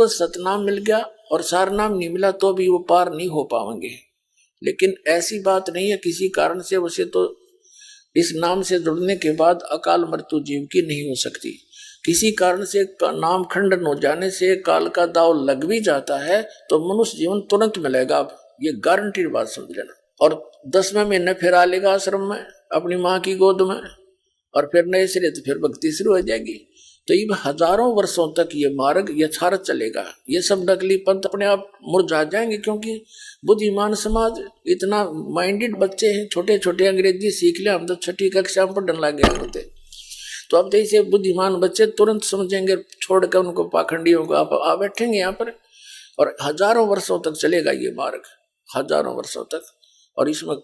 जिनको सतनाम मिल गया और सारनाम नहीं मिला तो भी वो पार नहीं हो पाएंगे। लेकिन ऐसी बात नहीं है किसी कारण से, वैसे तो इस नाम से जुड़ने के बाद अकाल मृत्यु जीव की नहीं हो सकती। किसी कारण से नाम खंडन हो जाने से काल का दाव लग भी जाता है तो मनुष्य जीवन तुरंत मिलेगा, अब ये गारंटी बात समझ लेना। और 10वें महीने फिर आ लेगा आश्रम में अपनी माँ की गोद में, और फिर नए सिरे तो फिर भक्ति शुरू हो जाएगी। तो ये हजारों वर्षों तक ये मार्ग यथार्थ चलेगा। ये सब नकली पंथ अपने आप मुरझा जाएंगे, क्योंकि बुद्धिमान समाज इतना माइंडेड बच्चे हैं, छोटे छोटे अंग्रेजी सीख ले, हम तो 6ठी कक्षा में पढ़ने लग गए होते। तो अब जैसे बुद्धिमान बच्चे तुरंत समझेंगे, छोड़कर उनको पाखंडियों को आप बैठेंगे यहाँ पर, और हजारों वर्षों तक चलेगा ये मार्ग, हजारों वर्षों तक। और इसमें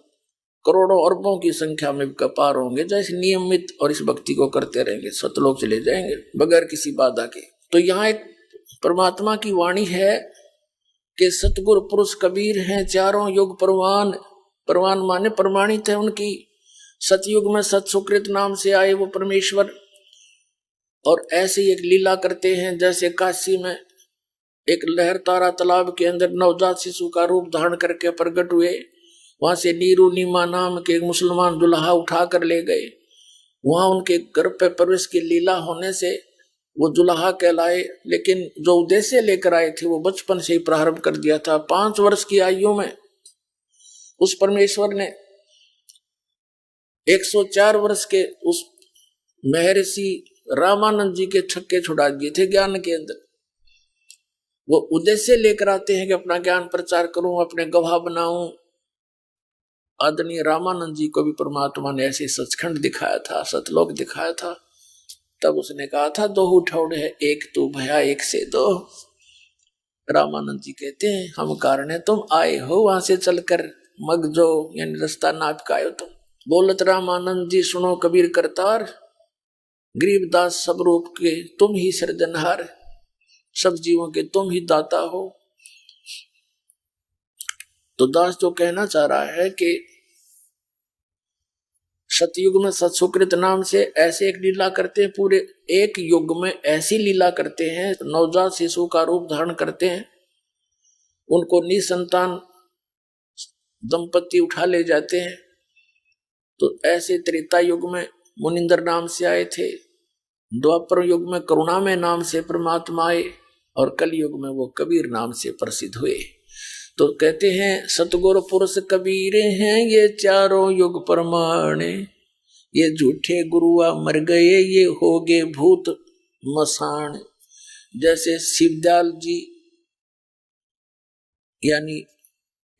करोड़ों अरबों की संख्या में कपार होंगे जैसे नियमित और इस भक्ति को करते रहेंगे, सतलोक चले जाएंगे बगैर किसी बाधा के। तो यहाँ एक परमात्मा की वाणी है कि सतगुरु पुरुष कबीर हैं चारों युग परवान। परवान माने प्रमाणित है उनकी। सतयुग में सत सुकृत नाम से आए वो परमेश्वर, और ऐसे ही एक लीला करते हैं जैसे काशी में एक लहर तारा तालाब के अंदर नवजात शिशु का रूप धारण करके प्रकट हुए। वहां से नीरू नीमा नाम के एक मुसलमान दुल्हा उठा कर ले गए। वहां उनके गर्भ पे प्रवेश की लीला होने से वो दुल्हा कहलाए, लेकिन जो उद्देश्य लेकर आए थे वो बचपन से ही प्रारंभ कर दिया था। 5 वर्ष की आयु में उस परमेश्वर ने 104 वर्ष के उस महर्षि रामानंद जी के छक्के छुड़ा दिए थे ज्ञान के अंदर। वो उद्देश्य लेकर आते हैं कि अपना ज्ञान प्रचार करूं, अपने गवाह बनाऊं। आदरणीय रामानंद जी को भी परमात्मा ने ऐसे सचखंड दिखाया था, सतलोक दिखाया था। तब उसने कहा था, 2 ठौड़ है एक तू भया एक से 2। रामानंद जी कहते हैं, हम कारण है तुम आए हो वहां से चलकर मग जो यानी रास्ता नाप का आयो तुम। बोलत रामानंद जी सुनो कबीर करतार, गरीबदास सब रूप के तुम ही सृजनहार, सब जीवों के तुम ही दाता हो। तो दास जो कहना चाह रहा है कि सतयुग में सत्सुकृत नाम से ऐसे एक लीला करते हैं, पूरे एक युग में ऐसी लीला करते हैं, नवजात शिशु का रूप धारण करते हैं, उनको निसंतान दंपति उठा ले जाते हैं। तो ऐसे त्रेता युग में मुनिंदर नाम से आए थे, द्वापर युग में करुणामय नाम से परमात्मा आए, और कल युग में वो कबीर नाम से प्रसिद्ध हुए। तो कहते हैं सतगुरु पुरुष कबीर हैं ये चारों युग प्रमाणे, ये झूठे गुरुआ मर गए ये हो गए भूत मसान। जैसे शिवदयाल जी यानी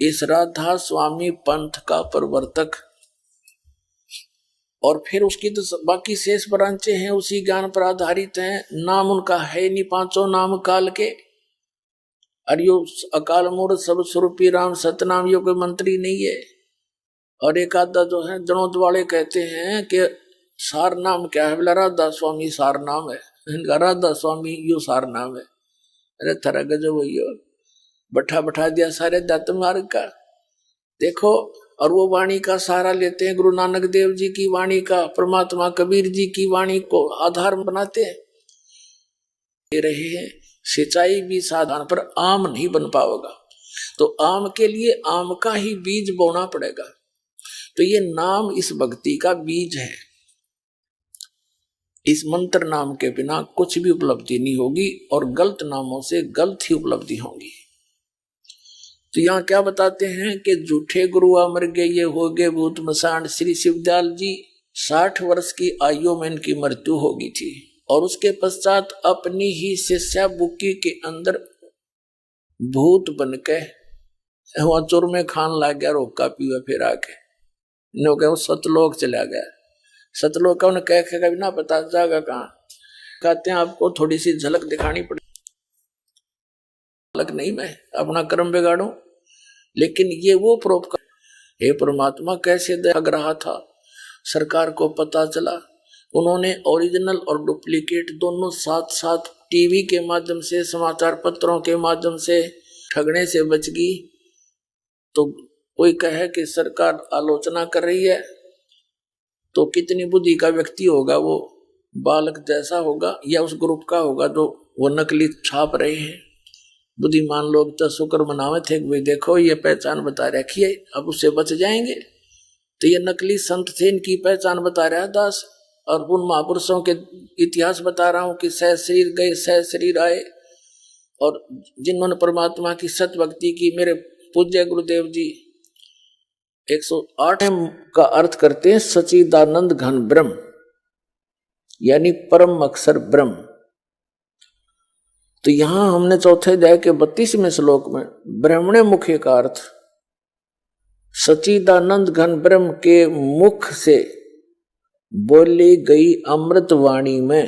इस राधा स्वामी पंथ का प्रवर्तक, और फिर उसकी तो बाकी शेष ब्रांचें हैं उसी ज्ञान पर आधारित हैं। नाम उनका है नहीं 5 नाम काल के, और यो अकाल मूर्त सब स्वरूपी राम सतनाम यो कोई मंत्री नहीं है। और एक आधा जो है जनोद वाले कहते हैं कि सार नाम क्या है, बोला राधा स्वामी सार नाम है, इनका राधा स्वामी यो सार नाम है। अरे थरा गजब वही बैठा दिया सारे दत्त मार्ग का। देखो, और वो वाणी का सहारा लेते हैं, गुरु नानक देव जी की वाणी का, परमात्मा कबीर जी की वाणी को आधार बनाते हैं। दे रहे हैं सिंचाई भी साधन पर आम नहीं बन पाएगा, तो आम के लिए आम का ही बीज बोना पड़ेगा। तो ये नाम इस भक्ति का बीज है। इस मंत्र नाम के बिना कुछ भी उपलब्धि नहीं होगी, और गलत नामों से गलत ही उपलब्धि होगी। तो यहाँ क्या बताते हैं कि झूठे गुरु मर गए ये हो गए भूत मसान। श्री शिवदयाल जी 60 वर्ष की आयु में इनकी मृत्यु हो गई थी, और उसके पश्चात अपनी ही शिष्या बुक्की के अंदर भूत बनके वहां चुरमे खान लग गया, रोका पीवा फिर आके वो सतलोक चला गया। सतलोक का उन्हें कह भी ना पता जाएगा कहाँ। कहते हैं आपको थोड़ी सी झलक दिखानी पड़े, झलक नहीं मैं अपना कर्म बिगाड़ू, लेकिन ये वो परोपकार। हे परमात्मा कैसे दग रहा था, सरकार को पता चला, उन्होंने ओरिजिनल और डुप्लीकेट दोनों साथ साथ टीवी के माध्यम से, समाचार पत्रों के माध्यम से ठगने से बच गई। तो कोई कहे कि सरकार आलोचना कर रही है, तो कितनी बुद्धि का व्यक्ति होगा, वो बालक जैसा होगा या उस ग्रुप का होगा जो वो नकली छाप रहे हैं। बुद्धिमान लोग तो शुक्र मनावे थे कि भाई देखो ये पहचान बता रखी है, अब उससे बच जाएंगे। तो ये नकली संत थे, इनकी पहचान बता रहा है दास, और उन महापुरुषों के इतिहास बता रहा हूं कि सह शरीर गए सह शरीर आए, और जिन्होंने परमात्मा की सत भक्ति की। मेरे पूज्य गुरुदेव जी 108 का अर्थ करते हैं सच्चिदानंद घन ब्रह्म, यानी परम अक्षर ब्रह्म। तो यहां हमने चौथे अध्याय के 32वें श्लोक में ब्रह्मणे मुखे का अर्थ सच्चिदानंद घन ब्रह्म के मुख से बोली गई अमृत वाणी में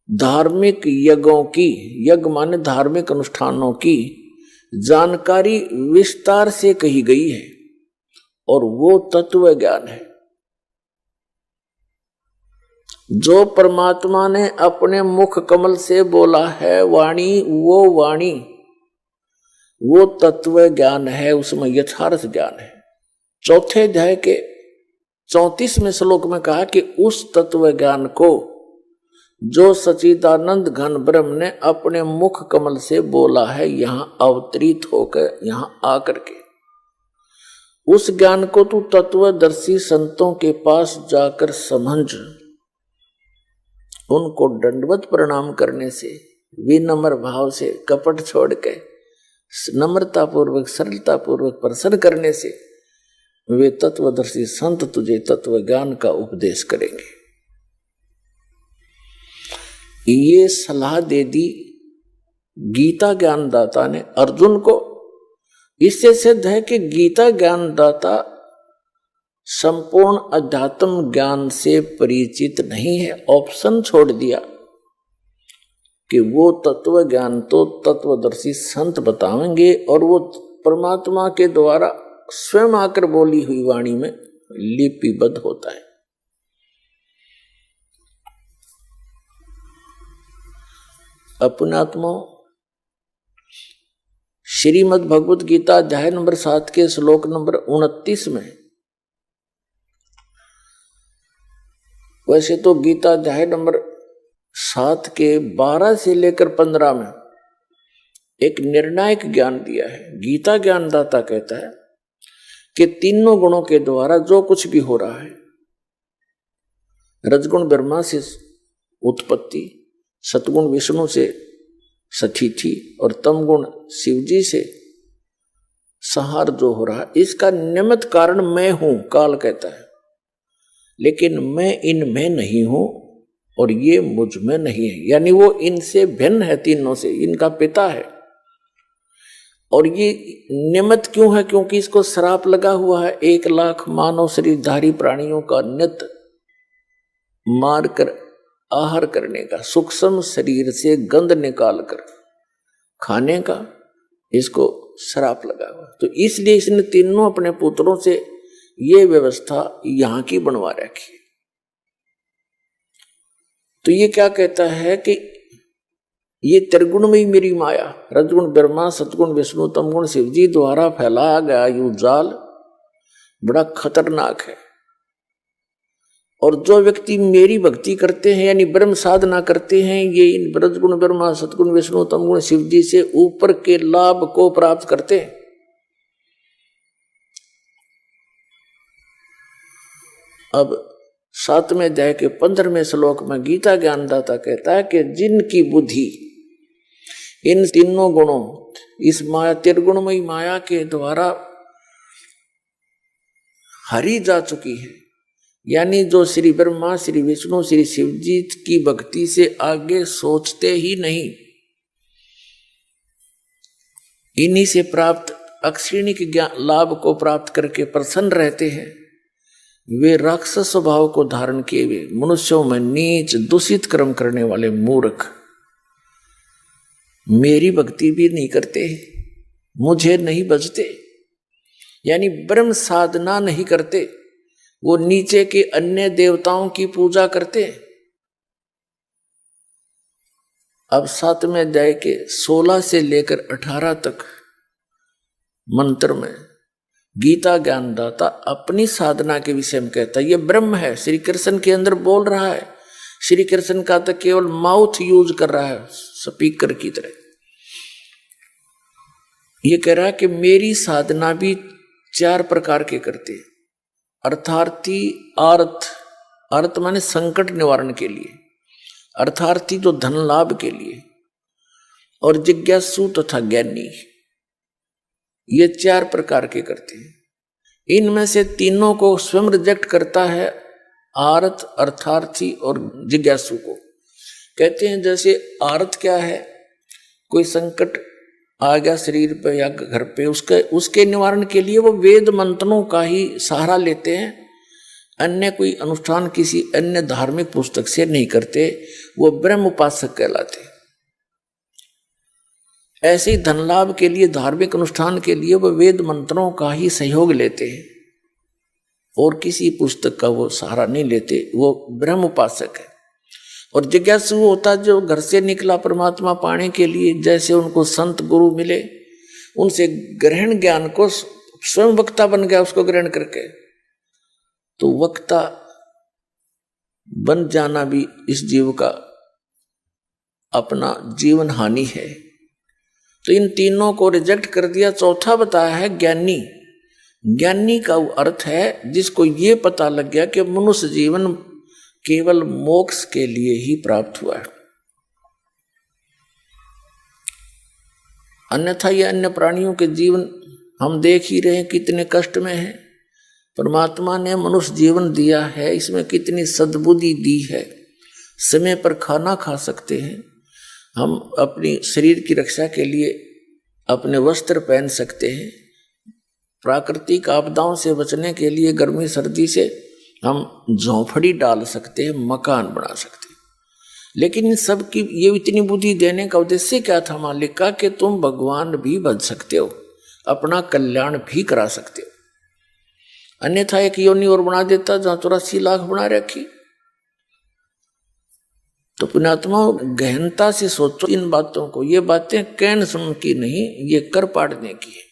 धार्मिक यज्ञों की, यज्ञ माने धार्मिक अनुष्ठानों की जानकारी विस्तार से कही गई है, और वो तत्व ज्ञान है जो परमात्मा ने अपने मुख कमल से बोला है। वाणी वो तत्व ज्ञान है, उसमें यथार्थ ज्ञान है। चौथे अध्याय के 34वें श्लोक में कहा कि उस तत्व ज्ञान को जो सच्चिदानंद घन ब्रह्म ने अपने मुख कमल से बोला है, यहां अवतरित होकर यहां आकर के, उस ज्ञान को तू तत्वदर्शी संतों के पास जाकर समझ। उनको दंडवत प्रणाम करने से, विनम्र भाव से, कपट छोड़ के नम्रता पूर्वक सरलता पूर्वक प्रसन्न करने से वे तत्वदर्शी संत तुझे तत्व ज्ञान का उपदेश करेंगे। ये सलाह दे दी गीता ज्ञानदाता ने अर्जुन को। इससे सिद्ध है कि गीता ज्ञानदाता संपूर्ण अध्यात्म ज्ञान से परिचित नहीं है। ऑप्शन छोड़ दिया कि वो तत्व ज्ञान तो तत्वदर्शी संत बताएंगे, और वो परमात्मा के द्वारा स्वयं आकर बोली हुई वाणी में लिपिबद्ध होता है। अपनात्मा श्रीमद् भगवत गीता अध्याय नंबर 7 के श्लोक नंबर 29 में, वैसे तो गीता अध्याय नंबर 7 के 12 से लेकर 15 में एक निर्णायक ज्ञान दिया है। गीता ज्ञानदाता कहता है कि तीनों गुणों के द्वारा जो कुछ भी हो रहा है, रजगुण ब्रह्मा से उत्पत्ति, सतगुण विष्णु से स्थिति और तमगुण शिवजी से संहार जो हो रहा है, इसका निमित्त कारण मैं हूं, काल कहता है। लेकिन मैं इनमें नहीं हूं और ये मुझ में नहीं है, यानी वो इनसे भिन्न है, तीनों से, इनका पिता है। और ये निमित्त क्यों है? क्योंकि इसको श्राप लगा हुआ है 1 लाख मानव शरीरधारी प्राणियों का नित्य मारकर आहार करने का, सूक्ष्म शरीर से गंध निकाल कर खाने का, इसको श्राप लगा हुआ। तो इसलिए इसने तीनों अपने पुत्रों से ये व्यवस्था यहां की बनवा रखी। तो ये क्या कहता है कि ये त्रिगुण में ही मेरी माया, रजगुण ब्रह्मा, सतगुण विष्णु, तमगुण शिवजी द्वारा फैलाया गया यू जाल बड़ा खतरनाक है। और जो व्यक्ति मेरी भक्ति करते हैं यानी ब्रह्म साधना करते हैं, ये इन रजगुण ब्रह्मा, सतगुण विष्णु, तमगुण शिवजी से ऊपर के लाभ को प्राप्त करते हैं। अब 7वें अध्याय के 15वें श्लोक में गीता ज्ञानदाता कहता है कि जिनकी बुद्धि इन तीनों गुणों, इस माया त्रिगुणमयी माया के द्वारा हरी जा चुकी है, यानी जो श्री ब्रह्मा, श्री विष्णु, श्री शिवजी की भक्ति से आगे सोचते ही नहीं, इन्हीं से प्राप्त अक्षिणिक ज्ञान लाभ को प्राप्त करके प्रसन्न रहते हैं, वे राक्षस स्वभाव को धारण किए हुए मनुष्यों में नीच दूषित कर्म करने वाले मूर्ख मेरी भक्ति भी नहीं करते, मुझे नहीं बजते, यानी ब्रह्म साधना नहीं करते, वो नीचे के अन्य देवताओं की पूजा करते। अब 7वें अध्याय के 16 से लेकर 18 तक मंत्र में गीता ज्ञानदाता अपनी साधना के विषय में कहता है। ये ब्रह्म है, श्री कृष्ण के अंदर बोल रहा है। श्री कृष्ण का तो केवल माउथ यूज कर रहा है स्पीकर की तरह, ये कह रहा है कि मेरी साधना भी 4 प्रकार के करते हैं। अर्थार्थी, अर्थ, अर्थ माने संकट निवारण के लिए, अर्थार्थी जो धन लाभ के लिए, और जिज्ञासु तथा ज्ञानी, ये 4 प्रकार के करते हैं। इनमें से तीनों को स्वयं रिजेक्ट करता है, आर्थ, अर्थार्थी और जिज्ञासु को। कहते हैं जैसे आर्थ क्या है, कोई संकट आ गया शरीर पे या घर पे, उसके निवारण के लिए वो वेद मंत्रों का ही सहारा लेते हैं, अन्य कोई अनुष्ठान किसी अन्य धार्मिक पुस्तक से नहीं करते, वो ब्रह्म उपासक कहलाते। ऐसे ही धन लाभ के लिए, धार्मिक अनुष्ठान के लिए वो वेद मंत्रों का ही सहयोग लेते हैं और किसी पुस्तक का वो सहारा नहीं लेते, वो ब्रह्म उपासक है। और जिज्ञासु होता है जो घर से निकला परमात्मा पाने के लिए, जैसे उनको संत गुरु मिले, उनसे ग्रहण ज्ञान को स्वयं वक्ता बन गया उसको ग्रहण करके, तो वक्ता बन जाना भी इस जीव का अपना जीवन हानि है। तो इन तीनों को रिजेक्ट कर दिया। चौथा बताया है ज्ञानी। ज्ञानी का अर्थ है जिसको ये पता लग गया कि मनुष्य जीवन केवल मोक्ष के लिए ही प्राप्त हुआ है, अन्यथा ये अन्य प्राणियों के जीवन हम देख ही रहे हैं कितने कष्ट में है। परमात्मा ने मनुष्य जीवन दिया है, इसमें कितनी सद्बुद्धि दी है, समय पर खाना खा सकते हैं, हम अपनी शरीर की रक्षा के लिए अपने वस्त्र पहन सकते हैं, प्राकृतिक आपदाओं से बचने के लिए गर्मी सर्दी से हम झोंपड़ी डाल सकते हैं, मकान बना सकते हैं। लेकिन इन सब की ये इतनी बुद्धि देने का उद्देश्य क्या था मालिक का, कि तुम भगवान भी बन सकते हो, अपना कल्याण भी करा सकते हो। अन्यथा एक योनि और बना देता जहां 84 लाख बना रखी। तो पुण्यात्मा गहनता से सोचो इन बातों को, ये बातें कहन सुन की नहीं, ये कर पाड़ने की है।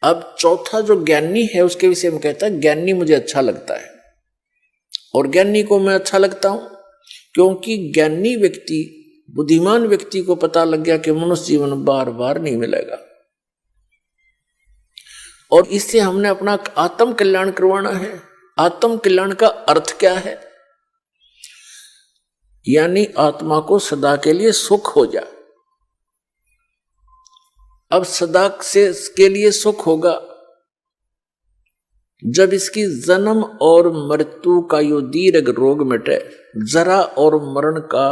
अब चौथा जो ज्ञानी है उसके विषय में कहता है, ज्ञानी मुझे अच्छा लगता है। और ज्ञानी को मैं अच्छा लगता हूं क्योंकि ज्ञानी व्यक्ति, बुद्धिमान व्यक्ति को पता लग गया कि मनुष्य जीवन बार बार नहीं मिलेगा, और इससे हमने अपना आत्म कल्याण करवाना है। आत्म कल्याण का अर्थ क्या है? यानी आत्मा को सदा के लिए सुख हो जाए। अब सदा से के लिए सुख होगा जब इसकी जन्म और मृत्यु का यो दीर्घ रोग मिटे, जरा और मरण का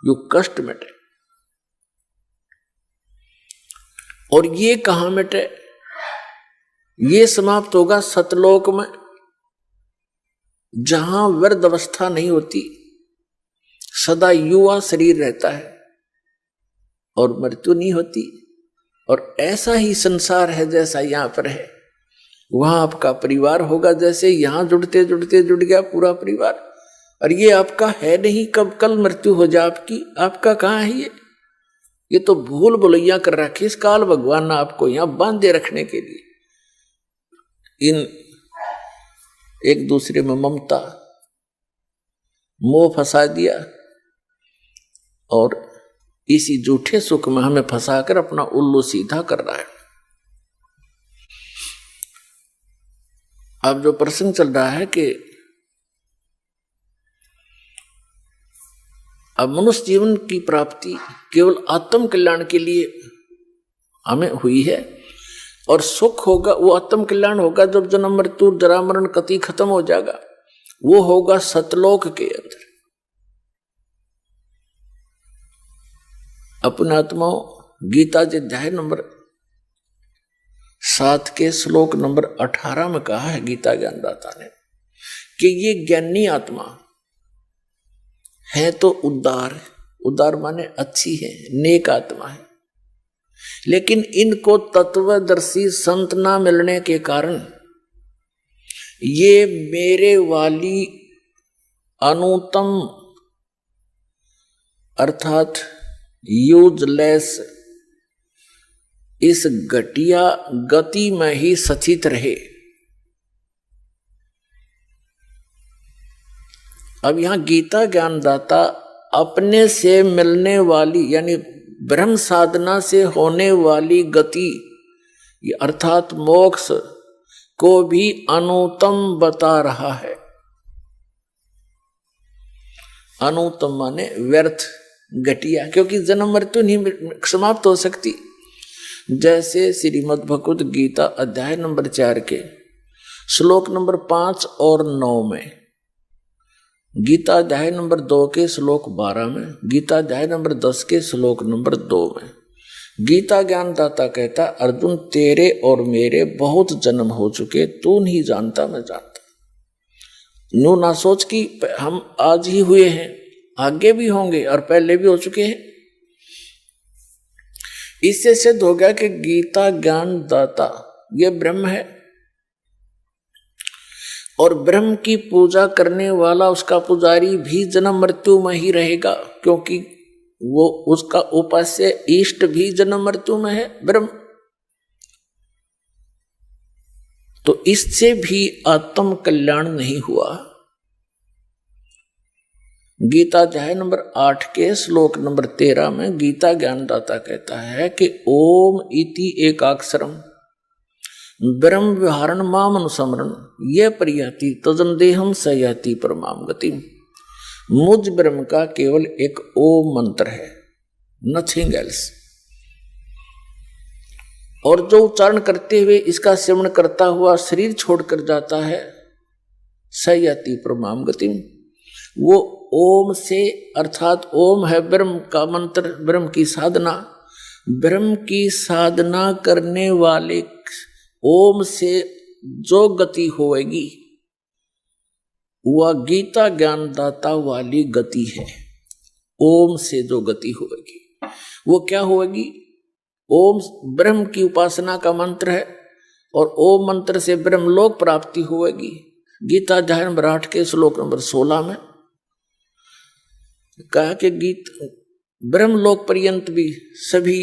यो कष्ट मिटे। और ये कहां मिटे? ये समाप्त होगा सतलोक में, जहां वृद्ध अवस्था नहीं होती, सदा युवा शरीर रहता है और मृत्यु नहीं होती। और ऐसा ही संसार है जैसा यहां पर है, वहां आपका परिवार होगा, जैसे यहां जुड़ते जुड़ते जुड़ गया पूरा परिवार। और ये आपका है नहीं, कब कल मृत्यु हो जाए आपकी, आपका कहां है ये तो भूल भुलैया कर रखी इस काल भगवान ने आपको यहां बांधे रखने के लिए। इन एक दूसरे में ममता मोह फंसा दिया और इसी झूठे सुख में हमें फंसाकर अपना उल्लू सीधा कर रहा है। अब जो प्रश्न चल रहा है कि अब मनुष्य जीवन की प्राप्ति केवल आत्म कल्याण के लिए हमें हुई है, और सुख होगा, वो आत्म कल्याण होगा जब जन्म मृत्यु जरा मरण कति खत्म हो जाएगा, वो होगा सतलोक के अंदर। अपने आत्माओं, गीता जी अध्याय नंबर 7 के श्लोक नंबर 18 में कहा है गीता ज्ञानदाता ने कि ये ज्ञानी आत्मा है तो उदार, उदार माने अच्छी है, नेक आत्मा है, लेकिन इनको तत्वदर्शी संत ना मिलने के कारण ये मेरे वाली अनुत्तम अर्थात यूजलेस इस घटिया गति में ही सचित रहे। अब यहां गीता ज्ञानदाता अपने से मिलने वाली यानी ब्रह्म साधना से होने वाली गति ये अर्थात मोक्ष को भी अनुत्तम बता रहा है। अनुत्तम माने व्यर्थ, घटिया, क्योंकि जन्म मृत्यु नहीं समाप्त हो सकती। जैसे श्रीमद् भगवद गीता अध्याय नंबर 4 के श्लोक नंबर 5 और 9 में, गीता अध्याय नंबर 2 के श्लोक 12 में, गीता अध्याय नंबर 10 के श्लोक नंबर 2 में गीता ज्ञानदाता कहता, अर्जुन तेरे और मेरे बहुत जन्म हो चुके, तू नहीं जानता मैं जानता। नू ना सोच कि हम आज ही हुए हैं, आगे भी होंगे और पहले भी हो चुके हैं। इससे सिद्ध हो गया कि गीता ज्ञानदाता ये ब्रह्म है और ब्रह्म की पूजा करने वाला उसका पुजारी भी जन्म मृत्यु में ही रहेगा, क्योंकि वो उसका उपास्य इष्ट भी जन्म मृत्यु में है ब्रह्म। तो इससे भी आत्म कल्याण नहीं हुआ। गीता अध्याय नंबर 8 के श्लोक नंबर 13 में गीता ज्ञानदाता कहता है कि ओम इति एकाक्षरम ब्रह्म विहारण माम अनुसमरण ये परियाति तजन देहम सयाति परमाम गति। मुझ ब्रह्म का केवल एक ओम मंत्र है, नथिंग एल्स। और जो उच्चारण करते हुए इसका सेवन करता हुआ शरीर छोड़कर जाता है, सयाति परमाम गति, वो ओम से, अर्थात ओम है ब्रह्म का मंत्र, ब्रह्म की साधना। ब्रह्म की साधना करने वाले ओम से जो गति होएगी वह गीता ज्ञानदाता वाली गति है। ओम से जो गति होएगी वो क्या होएगी? ओम ब्रह्म की उपासना का मंत्र है और ओम मंत्र से ब्रह्मलोक प्राप्ति होएगी। गीता अध्याय नंबर 8 के श्लोक नंबर 16 में कहा कि गीत ब्रह्मलोक पर्यंत भी सभी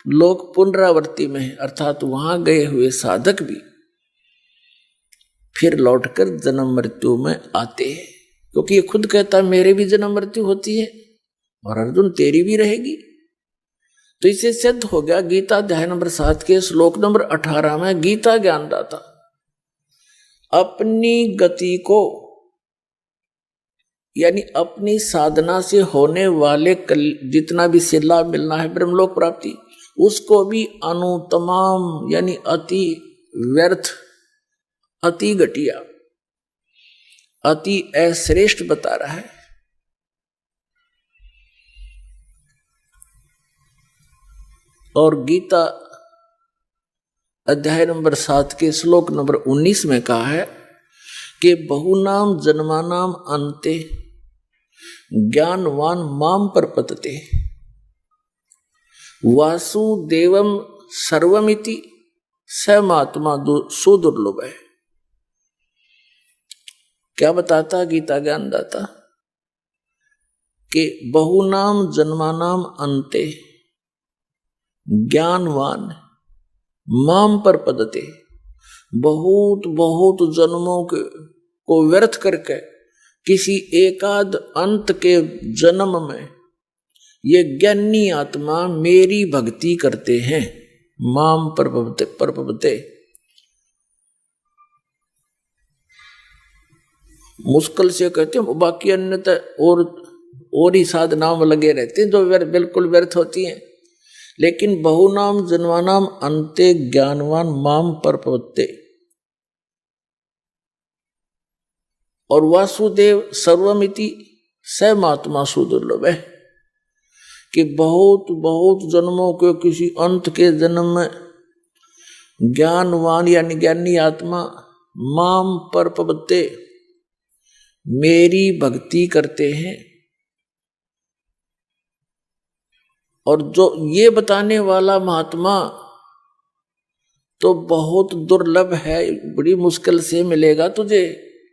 लोग पुनरावृत्ति में है, अर्थात वहां गए हुए साधक भी फिर लौटकर जन्म मृत्यु में आते हैं, क्योंकि ये खुद कहता है मेरे भी जन्म मृत्यु होती है और अर्जुन तेरी भी रहेगी। तो इसे सिद्ध हो गया गीता अध्याय नंबर 7 के श्लोक नंबर 18 में गीता ज्ञानदाता अपनी गति को, यानी अपनी साधना से होने वाले जितना भी से लाभ मिलना है ब्रह्मलोक प्राप्ति, उसको भी अनुतमाम यानी अति व्यर्थ, अति घटिया, अति अश्रेष्ठ बता रहा है। और गीता अध्याय नंबर 7 के श्लोक नंबर 19 में कहा है कि बहुनाम जन्मानाम अन्ते ज्ञानवान माम प्रपद्यते वासुदेवम सर्वमिति स महात्मा सुदुर्लभ है। क्या बताता गीता ज्ञानदाता कि बहुनाम जन्मानाम अन्ते ज्ञानवान माम प्रपद्यते, बहुत बहुत जन्मों को व्यर्थ करके किसी एकाद अंत के जन्म में ये ज्ञानी आत्मा मेरी भक्ति करते हैं। माम प्रपद्यते, मुश्किल से कहते हैं, बाकी अन्य और ही साधनाओं में लगे रहते हैं जो बिल्कुल व्यर्थ होती हैं। लेकिन बहुनाम जन्मानाम अन्ते ज्ञानवान माम प्रपद्यते और वासुदेव सर्वमिति स महात्मा सुदुर्लभ है कि बहुत बहुत जन्मों के किसी अंत के जन्म में ज्ञानवान यानी ज्ञानी आत्मा माम प्रपद्यते मेरी भक्ति करते हैं। और जो ये बताने वाला महात्मा तो बहुत दुर्लभ है, बड़ी मुश्किल से मिलेगा तुझे।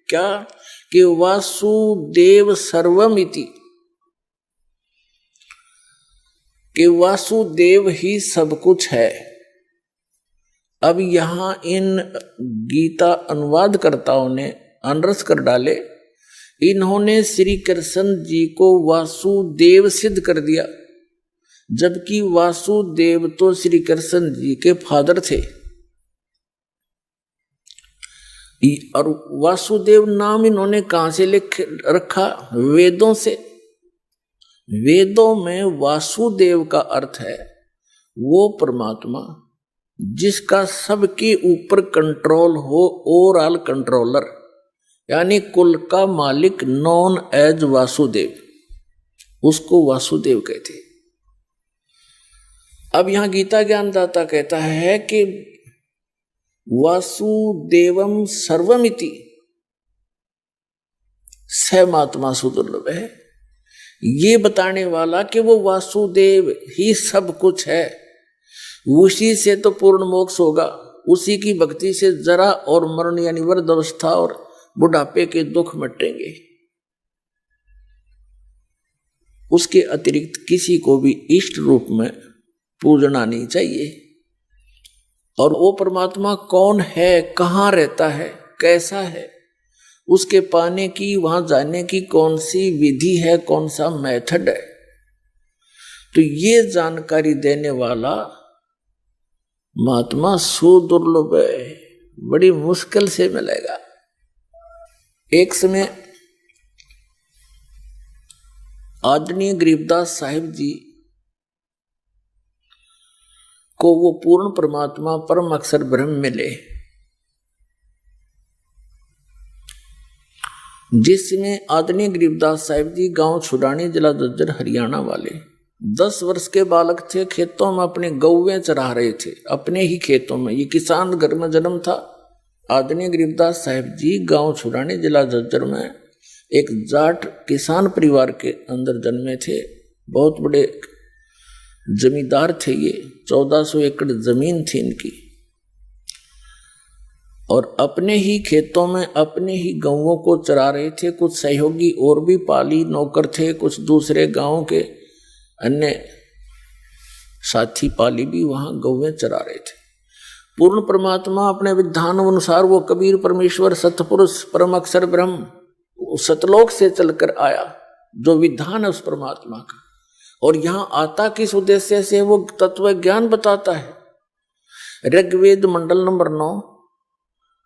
क्या कि वासुदेव सर्वमिति, कि वासुदेव ही सब कुछ है। अब यहां इन गीता अनुवादकर्ताओं ने अनरस कर डाले, इन्होंने श्री कृष्ण जी को वासुदेव सिद्ध कर दिया, जबकि वासुदेव तो श्री कृष्ण जी के फादर थे। और वासुदेव नाम इन्होंने कहां से लिख रखा? वेदों से। वेदों में वासुदेव का अर्थ है वो परमात्मा जिसका सबके ऊपर कंट्रोल हो, ओवरऑल कंट्रोलर, यानी कुल का मालिक, नॉन एज वासुदेव, उसको वासुदेव कहते। अब यहां गीता ज्ञानदाता कहता है कि वासुदेवम सर्वमिति सहमात्मा सुदुर्लभ है। ये बताने वाला कि वो वासुदेव ही सब कुछ है, उसी से तो पूर्ण मोक्ष होगा, उसी की भक्ति से जरा और मरण यानी वृद्ध अवस्था और बुढ़ापे के दुख मिटेंगे। उसके अतिरिक्त किसी को भी इष्ट रूप में पूजना नहीं चाहिए। और वो परमात्मा कौन है, कहाँ रहता है, कैसा है, उसके पाने की, वहां जाने की कौन सी विधि है, कौन सा मेथड है, तो ये जानकारी देने वाला महात्मा सुदुर्लभ है, बड़ी मुश्किल से मिलेगा। एक समय आदरणीय गरीबदास साहिब जी को वो पूर्ण परमात्मा परम अक्षर ब्रह्म मिले, जिसमें आदरणीय गरीबदास साहिब जी गांव छुड़ानी, जिला झज्जर, हरियाणा वाले 10 वर्ष के बालक थे। खेतों में अपने गौवें चरा रहे थे, अपने ही खेतों में। ये किसान घर में जन्म था। आदरणीय गरीबदास साहिब जी गांव छुड़ानी, जिला झज्जर में एक जाट किसान परिवार के अंदर जन्मे थे। बहुत बड़े जमींदार थे ये, 1400 एकड़ जमीन थी इनकी। और अपने ही खेतों में अपने ही गौवों को चरा रहे थे। कुछ सहयोगी और भी पाली नौकर थे, कुछ दूसरे गांव के अन्य साथी पाली भी वहां गौवें चरा रहे थे। पूर्ण परमात्मा अपने विधान अनुसार वो कबीर परमेश्वर सतपुरुष परम अक्षर ब्रह्म सतलोक से चलकर आया, जो विधान है उस परमात्मा का। और यहां आता किस उद्देश्य से? वो तत्व ज्ञान बताता है। ऋग्वेद मंडल नंबर 9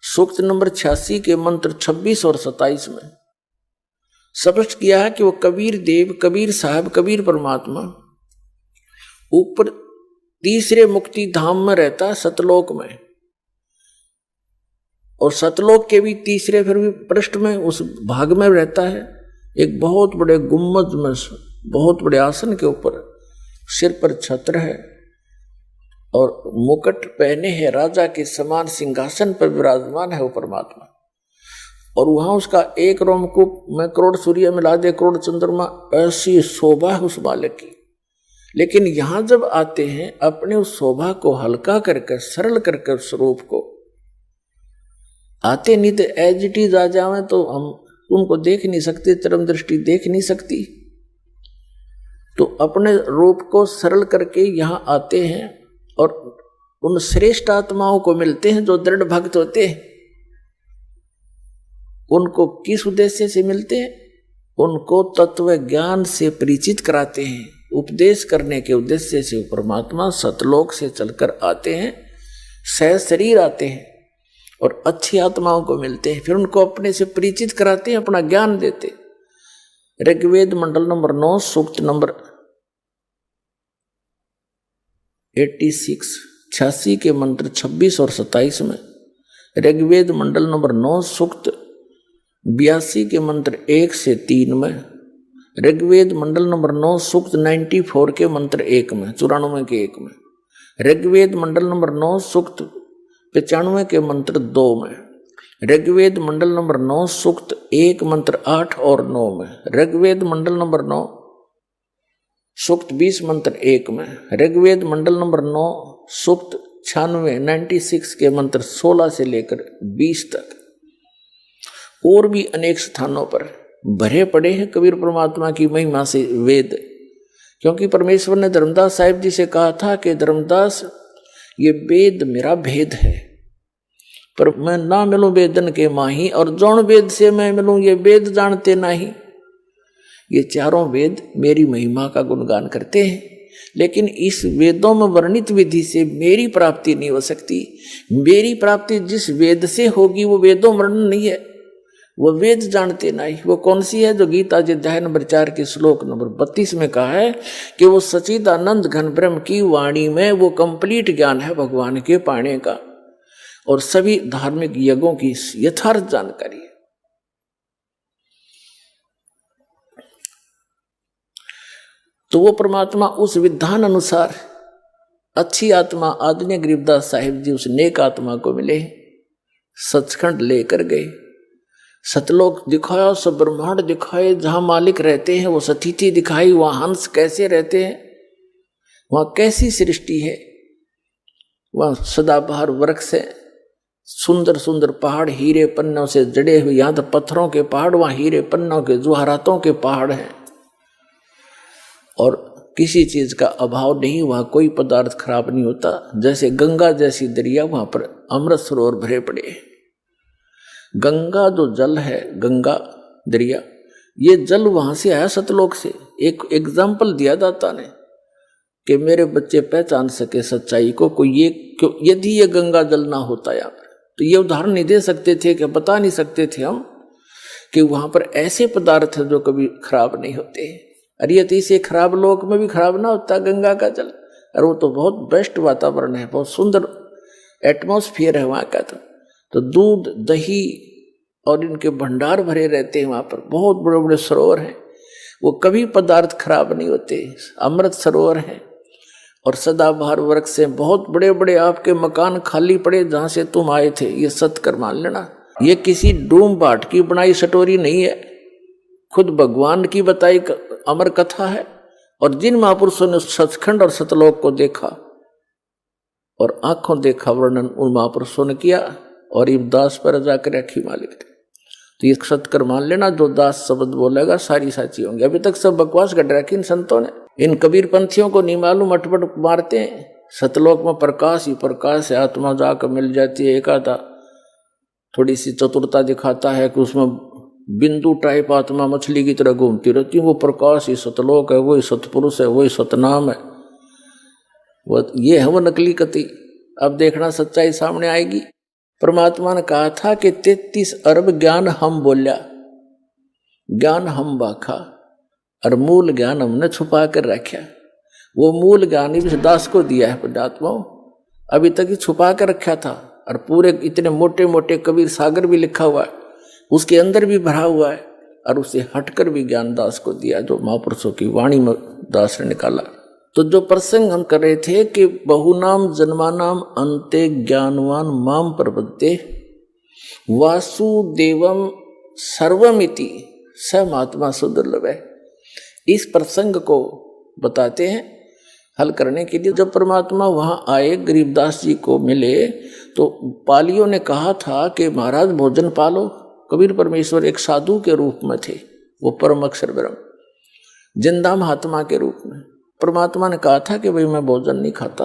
सूक्त नंबर 86 के मंत्र 26 और 27 में स्पष्ट किया है कि वो कबीर देव, कबीर साहब, कबीर परमात्मा ऊपर तीसरे मुक्ति धाम में रहता है, सतलोक में। और सतलोक के भी तीसरे फिर भी पृष्ठ में, उस भाग में रहता है, एक बहुत बड़े गुम्बद में, बहुत बड़े आसन के ऊपर, सिर पर छत्र है और मुकुट पहने है, राजा के समान सिंहासन पर विराजमान है वो परमात्मा। और वहां उसका एक रोमकूप में करोड़ सूर्य मिला दे, करोड़ चंद्रमा, ऐसी शोभा है उस बालक की। लेकिन यहां जब आते हैं, अपने उस शोभा को हल्का करके, सरल करके स्वरूप को आते, नहीं तो एज इट इज आ जावे तो हम उनको देख नहीं सकते, चरम दृष्टि देख नहीं सकती। तो अपने रूप को सरल करके यहां आते हैं और उन श्रेष्ठ आत्माओं को मिलते हैं जो दृढ़ भक्त होते हैं। उनको किस उद्देश्य से मिलते हैं? उनको तत्व ज्ञान से परिचित कराते हैं। उपदेश करने के उद्देश्य से परमात्मा सतलोक से चलकर आते हैं, सह शरीर आते हैं और अच्छी आत्माओं को मिलते हैं, फिर उनको अपने से परिचित कराते हैं, अपना ज्ञान देते। ऋग्वेद मंडल नंबर 9 सूक्त नंबर 86 के मंत्र 26 और 27 में, ऋग्वेद मंडल नंबर 9 सूक्त 82 के मंत्र 1 से 3 में, ऋग्वेद मंडल नंबर 9 सूक्त 94 के मंत्र 1 में, 94 के 1 में, ऋग्वेद मंडल नंबर 9 सूक्त 95 के मंत्र 2 में, ऋग्वेद मंडल नंबर 9 सूक्त 1 मंत्र 8 और 9 में, ऋग्वेद मंडल नंबर 9 सूक्त 20 मंत्र 1 में, ऋग्वेद मंडल नंबर 9 सूक्त 96 के मंत्र 16 से लेकर 20 तक। और भी अनेक स्थानों पर भरे पड़े हैं कबीर परमात्मा की महिमा से वेद। क्योंकि परमेश्वर ने धर्मदास साहिब जी से कहा था कि धर्मदास, ये वेद मेरा भेद है, पर मैं ना मिलूं वेदन के माही, और जौन वेद से मैं मिलूं ये वेद जानते नहीं। ये चारों वेद मेरी महिमा का गुणगान करते हैं, लेकिन इस वेदों में वर्णित विधि से मेरी प्राप्ति नहीं हो सकती। मेरी प्राप्ति जिस वेद से होगी वो वेदों में वर्णन नहीं है, वो वेद जानते नहीं। वो कौन सी है? जो गीता जी अध्याय नंबर 4 के श्लोक नंबर 32 में कहा है कि वो सच्चिदानंद घन ब्रह्म की वाणी में वो कंप्लीट ज्ञान है भगवान के पाने का, और सभी धार्मिक यज्ञों की यथार्थ जानकारी है। तो वो परमात्मा उस विधान अनुसार अच्छी आत्मा आदरणीय गरीबदास साहिब जी उस नेक आत्मा को मिले, सचखंड लेकर गए, सतलोक दिखाया, सब ब्रह्मांड दिखाए, जहां मालिक रहते हैं वो सतिथि दिखाई, वहां हंस कैसे रहते हैं, वहां कैसी सृष्टि है, वहां सदाबहार वृक्ष है, सुंदर सुंदर पहाड़ हीरे पन्नों से जड़े हुए, यहां तो पत्थरों के पहाड़, वहां हीरे पन्नों के जवाहरातों के पहाड़ हैं, और किसी चीज का अभाव नहीं, वहां कोई पदार्थ खराब नहीं होता। जैसे गंगा जैसी दरिया, वहां पर अमृत सरोवर भरे पड़े। गंगा जो जल है, गंगा दरिया, ये जल वहां से आया सतलोक से। एक एग्जाम्पल दिया दाता ने कि मेरे बच्चे पहचान सके सच्चाई को, कोई ये यदि ये गंगा जल ना होता यहाँ पर, तो ये उदाहरण नहीं दे सकते थे, कि बता नहीं सकते थे हम कि वहां पर ऐसे पदार्थ है जो कभी खराब नहीं होते। अरे यदि से खराब लोक में भी खराब ना होता गंगा का जल, और वो तो बहुत बेस्ट वातावरण है, बहुत सुंदर एटमॉस्फेयर है वहाँ का। तो दूध दही और इनके भंडार भरे रहते हैं वहाँ पर, बहुत बड़े बड़े सरोवर हैं, वो कभी पदार्थ खराब नहीं होते, अमृत सरोवर है। और सदाबहार वृक्ष से बहुत बड़े बड़े आपके मकान खाली पड़े जहाँ से तुम आए थे, ये सत्य मान लेना। ये किसी डूम बाट की बनाई स्टोरी नहीं है, खुद भगवान की बताई अमर कथा है। और जिन महापुरुषों ने सचखंड और सतलोक को देखा और आंखों देखा वर्णन उन महापुरुषों ने किया, और ये दास पर जाकर रखी मालिक थे। तो ये सत्कर मान लेना, जो दास शब्द बोलेगा सारी साची होंगे। अभी तक सब बकवास कर रखी इन संतों ने, इन कबीर पंथियों को नहीं मालूम, अटपट मारते हैं। सतलोक में प्रकाश ही प्रकाश है, आत्मा जाकर मिल जाती है। एक आधा थोड़ी सी चतुरता दिखाता है कि उसमें बिंदु टाइप आत्मा मछली की तरह घूमती रहती है, वो प्रकाश ही सतलोक है, वही सतपुरुष है, वही सतनाम है। वो ये है वो नकली कति। अब देखना सच्चाई सामने आएगी। परमात्मा ने कहा था कि 33 अरब ज्ञान हम बोलिया, ज्ञान हम बाखा, और मूल ज्ञान हमने छुपा कर रखा। वो मूल ज्ञान इस दास को दिया है पुण्यात्माओं, अभी तक ही छुपा कर रखा था। और पूरे इतने मोटे मोटे कबीर सागर भी लिखा हुआ है, उसके अंदर भी भरा हुआ है, और उसे हटकर भी ज्ञान दास को दिया, जो महापुरुषों की वाणी में दास ने निकाला। तो जो प्रसंग हम कर रहे थे कि बहुनाम जन्मानाम अंते ज्ञानवान माम प्रपद्ये वासुदेवम सर्वमिति स महात्मा सुदुर्लभ है। इस प्रसंग को बताते हैं हल करने के लिए। जब परमात्मा वहां आए, गरीबदास जी को मिले, तो पालियों ने कहा था कि महाराज भोजन पालो। कबीर परमेश्वर एक साधु के रूप में थे, वो परम अक्षर ब्रह्म जिंदा महात्मा के रूप में। परमात्मा ने कहा था कि भाई मैं भोजन नहीं खाता,